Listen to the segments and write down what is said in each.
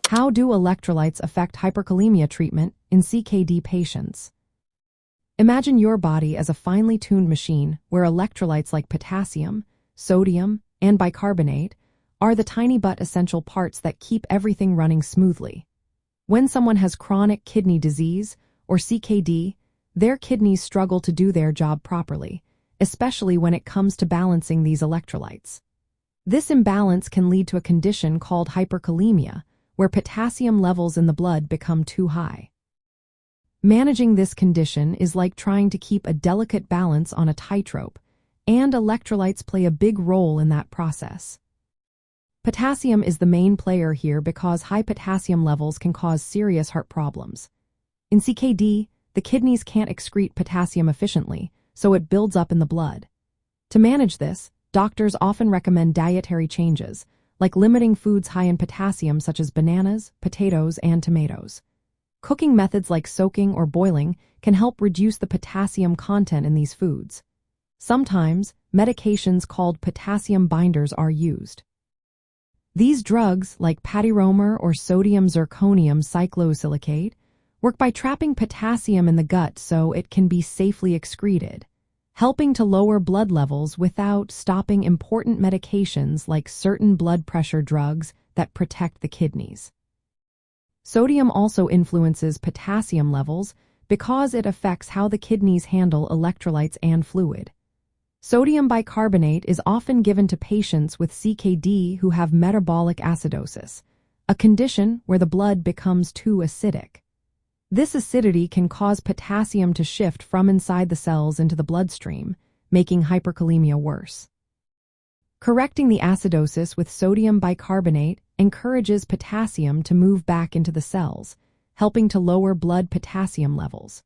How do electrolytes affect hyperkalemia treatment in CKD patients? Imagine your body as a finely tuned machine where electrolytes like potassium, sodium, and bicarbonate are the tiny but essential parts that keep everything running smoothly. When someone has chronic kidney disease, or CKD, their kidneys struggle to do their job properly, especially when it comes to balancing these electrolytes. This imbalance can lead to a condition called hyperkalemia, where potassium levels in the blood become too high. Managing this condition is like trying to keep a delicate balance on a tightrope, and electrolytes play a big role in that process. Potassium is the main player here because high potassium levels can cause serious heart problems. In CKD, the kidneys can't excrete potassium efficiently, so it builds up in the blood. To manage this, doctors often recommend dietary changes, like limiting foods high in potassium such as bananas, potatoes, and tomatoes. Cooking methods like soaking or boiling can help reduce the potassium content in these foods. Sometimes, medications called potassium binders are used. These drugs, like patiromer or sodium zirconium cyclosilicate, work by trapping potassium in the gut so it can be safely excreted, helping to lower blood levels without stopping important medications like certain blood pressure drugs that protect the kidneys. Sodium also influences potassium levels because it affects how the kidneys handle electrolytes and fluid. Sodium bicarbonate is often given to patients with CKD who have metabolic acidosis, a condition where the blood becomes too acidic. This acidity can cause potassium to shift from inside the cells into the bloodstream, making hyperkalemia worse. Correcting the acidosis with sodium bicarbonate encourages potassium to move back into the cells, helping to lower blood potassium levels.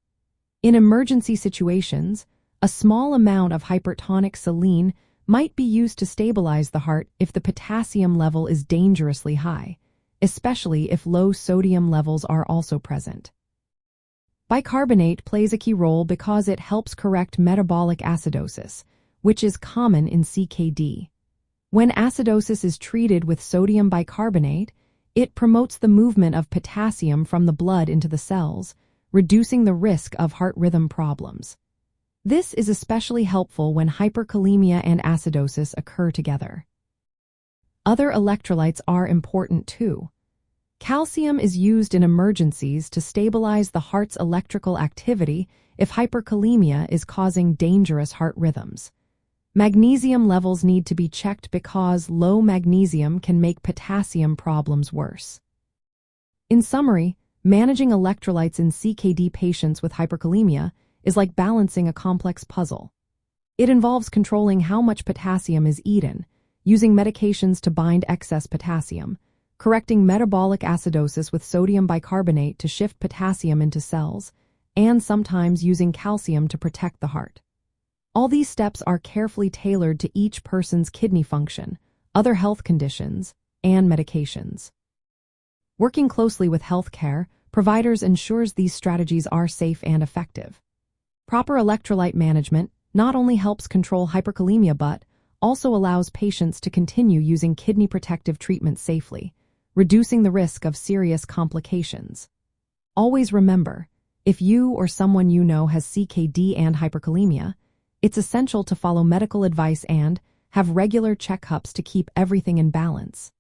In emergency situations, a small amount of hypertonic saline might be used to stabilize the heart if the potassium level is dangerously high, especially if low sodium levels are also present. Bicarbonate plays a key role because it helps correct metabolic acidosis, which is common in CKD. When acidosis is treated with sodium bicarbonate, it promotes the movement of potassium from the blood into the cells, reducing the risk of heart rhythm problems. This is especially helpful when hyperkalemia and acidosis occur together. Other electrolytes are important too. Calcium is used in emergencies to stabilize the heart's electrical activity if hyperkalemia is causing dangerous heart rhythms. Magnesium levels need to be checked because low magnesium can make potassium problems worse. In summary, managing electrolytes in CKD patients with hyperkalemia is like balancing a complex puzzle. It involves controlling how much potassium is eaten, using medications to bind excess potassium, correcting metabolic acidosis with sodium bicarbonate to shift potassium into cells, and sometimes using calcium to protect the heart. All these steps are carefully tailored to each person's kidney function, other health conditions, and medications. Working closely with healthcare providers ensures these strategies are safe and effective. Proper electrolyte management not only helps control hyperkalemia but also allows patients to continue using kidney protective treatment safely, reducing the risk of serious complications. Always remember, if you or someone you know has CKD and hyperkalemia, it's essential to follow medical advice and have regular checkups to keep everything in balance.